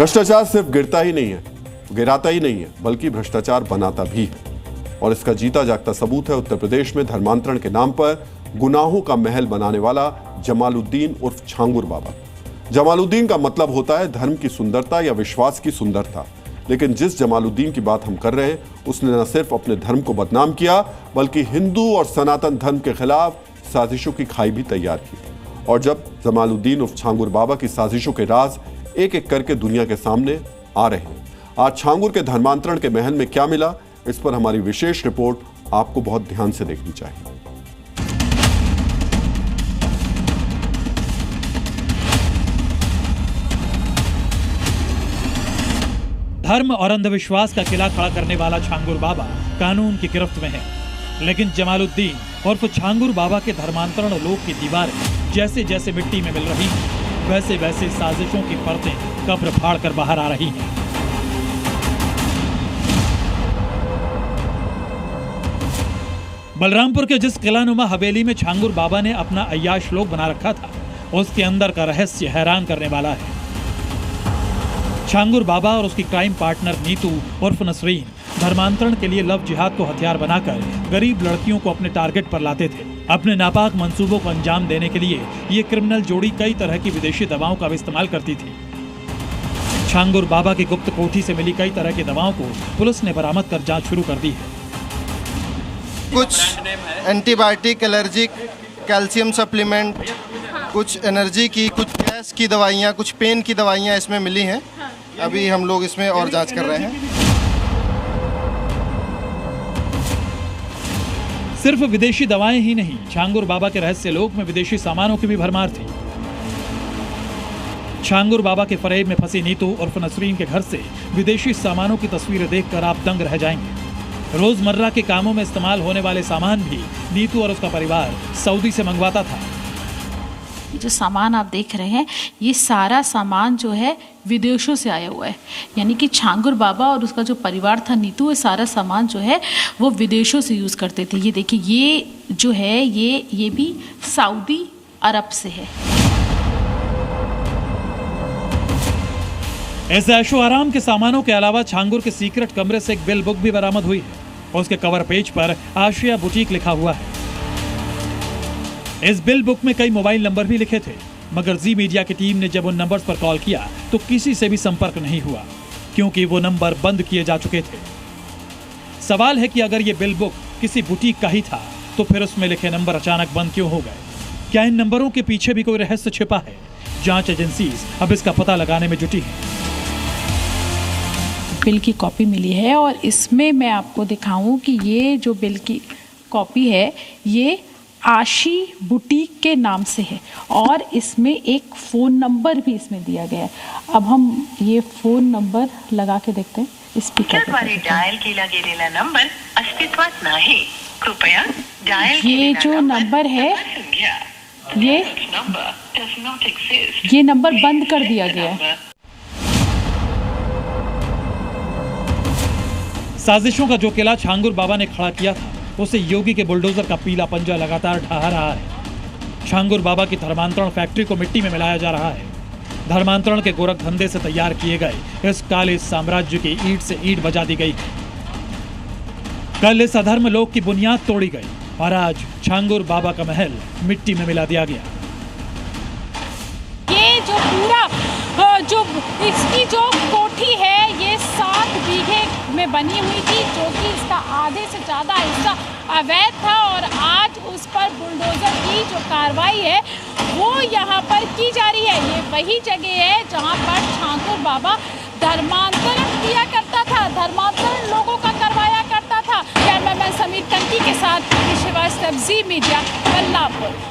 भ्रष्टाचार सिर्फ गिरता ही नहीं है, गिराता ही नहीं है, बल्कि भ्रष्टाचार बनाता भी है। और इसका जीता जागता सबूत है उत्तर प्रदेश में धर्मांतरण के नाम पर गुनाहों का महल बनाने वाला जमालुद्दीन उर्फ छांगुर बाबा। जमालुद्दीन का मतलब होता है धर्म की सुंदरता या विश्वास की सुंदरता। लेकिन जिस जमालुद्दीन की बात हम कर रहे हैं, उसने न सिर्फ अपने धर्म को बदनाम किया, बल्कि हिंदू और सनातन धर्म के खिलाफ साजिशों की खाई भी तैयार की। और जब जमालुद्दीन उर्फ छांगुर बाबा की साजिशों के राज एक एक करके दुनिया के सामने आ रहे हैं, आज छांगुर के धर्मांतरण के महल में क्या मिला, इस पर हमारी विशेष रिपोर्ट आपको बहुत ध्यान से देखनी चाहिए। धर्म और अंधविश्वास का किला खड़ा करने वाला छांगुर बाबा कानून की गिरफ्त में है, लेकिन जमालुद्दीन और छांगुर बाबा के धर्मांतरण लोक की दीवारें जैसे जैसे मिट्टी में मिल रही हैं, वैसे वैसे साजिशों की परतें कब्र फाड़ कर बाहर आ रही हैं। बलरामपुर के जिस किलानुमा हवेली में छांगुर बाबा ने अपना अय्याश लोक बना रखा था, उसके अंदर का रहस्य हैरान करने वाला है। छांगुर बाबा और उसकी क्राइम पार्टनर नीतू उर्फ नसरीन धर्मांतरण के लिए लव जिहाद को हथियार बनाकर गरीब लड़कियों को अपने टारगेट पर लाते थे। अपने नापाक मंसूबों को अंजाम देने के लिए ये क्रिमिनल जोड़ी कई तरह की विदेशी दवाओं का भी इस्तेमाल करती थी। छांगुर बाबा की गुप्त कोठी से मिली कई तरह की दवाओं को पुलिस ने बरामद कर जांच शुरू कर दी है। कुछ एंटीबायोटिक, एलर्जिक, कैल्शियम सप्लीमेंट, कुछ एनर्जी की, कुछ गैस की दवाइयाँ, कुछ पेन की दवाइयाँ इसमें मिली हैं। अभी हम लोग इसमें और जांच कर रहे हैं। सिर्फ विदेशी दवाएं ही नहीं, छांगुर बाबा के रहस्य लोक में विदेशी सामानों की भी भरमार थी। छांगुर बाबा के फरेब में फंसी नीतू उर्फ नसरीन के घर से विदेशी सामानों की तस्वीरें देखकर आप दंग रह जाएंगे। रोजमर्रा के कामों में इस्तेमाल होने वाले सामान भी नीतू और उसका परिवार सऊदी से मंगवाता था। जो सामान आप देख रहे हैं, ये सारा सामान जो है विदेशों से आया हुआ है। यानी कि छांगुर बाबा और उसका जो परिवार था नीतू, ये सारा सामान जो है वो विदेशों से यूज़ करते थे। ये देखिए, ये जो है ये भी सऊदी अरब से है। इस ऐशो आराम के सामानों के अलावा छांगुर के सीक्रेट कमरे से एक बिल बुक भी बरामद हुई है। उसके कवर पेज पर आशिया बुटीक लिखा हुआ है। इस बिल बुक में कई मोबाइल नंबर भी लिखे थे, मगर जी मीडिया की टीम ने जब उन नंबर्स पर कॉल किया तो किसी से भी संपर्क नहीं हुआ, क्योंकि वो नंबर बंद किए जा चुके थे। सवाल है कि अगर ये बिल बुक किसी बुटीक का ही था, तो फिर उसमें लिखे नंबर अचानक बंद क्यों हो गए? क्या इन नंबरों के पीछे भी कोई रहस्य छिपा है? जांच एजेंसी अब इसका पता लगाने में जुटी है। बिल की कॉपी मिली है और इसमें मैं आपको दिखाऊं कि ये जो बिल की कॉपी है, ये आशी बुटीक के नाम से है और इसमें एक फ़ोन नंबर भी इसमें दिया गया है। अब हम ये फ़ोन नंबर लगा के देखते हैं। स्पीकर पर डायल केला गेलेला नंबर अस्तित्वात नाही, कृपया डायल ये जो नंबर है, ये नंबर बंद कर दिया गया है। साजिशों का जो किला छांगुर बाबा ने खड़ा किया था, उसे योगी के बुलडोजर का पीला पंजा लगातार ढहा रहा है। छांगुर बाबा की धर्मांतरण फैक्ट्री को मिट्टी में मिलाया जा रहा है। धर्मांतरण के गोरख धंधे से तैयार किए गए इस काले साम्राज्य की ईंट से ईंट बजा दी गई। कल इस अधर्म लोक की बुनियाद तोड़ी गई और आज छांगुर बाबा का महल मिट्टी में मिला दिया गया। ये जो पूरा जो इसकी जो कोठी है, ये 7 बीघे में बनी हुई थी, जो कि इसका आधे से ज़्यादा हिस्सा अवैध था और आज उस पर बुलडोजर की जो कार्रवाई है वो यहाँ पर की जा रही है। ये वही जगह है जहाँ पर छांगुर बाबा धर्मांतरण किया करता था, धर्मांतरण लोगों का करवाया करता था। कैमरामैन समीर टंकी के साथ श्रीवास्तव, जी मीडिया, बलरामपुर।